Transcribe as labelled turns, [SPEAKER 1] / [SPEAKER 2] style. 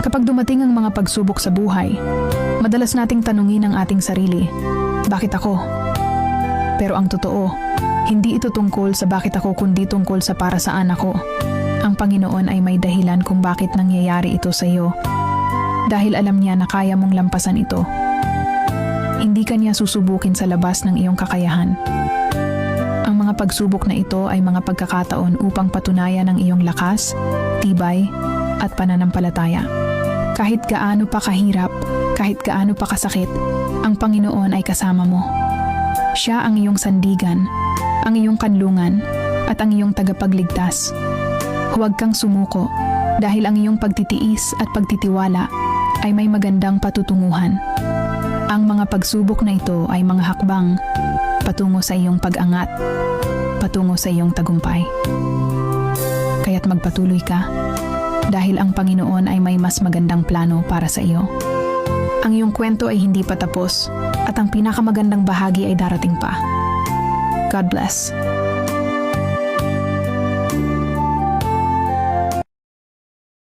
[SPEAKER 1] Kapag dumating ang mga pagsubok sa buhay, madalas nating tanungin ang ating sarili, bakit ako? Pero ang totoo, hindi ito tungkol sa bakit ako kundi tungkol sa para saan ako. Ang Panginoon ay may dahilan kung bakit nangyayari ito sa iyo. Dahil alam niya na kaya mong lampasan ito. Hindi ka niya susubukin sa labas ng iyong kakayahan. Ang mga pagsubok na ito ay mga pagkakataon upang patunayan ang iyong lakas, tibay, at pananampalataya. Kahit gaano pa kahirap, kahit gaano pa kasakit, ang Panginoon ay kasama mo. Siya ang iyong sandigan, ang iyong kanlungan, at ang iyong tagapagligtas. Huwag kang sumuko dahil ang iyong pagtitiis at pagtitiwala ay may magandang patutunguhan. Ang mga pagsubok na ito ay mga hakbang patungo sa iyong pag-angat, patungo sa iyong tagumpay. Kaya't magpatuloy ka dahil ang Panginoon ay may mas magandang plano para sa iyo. Ang iyong kwento ay hindi pa tapos at ang pinakamagandang bahagi ay darating pa. God bless.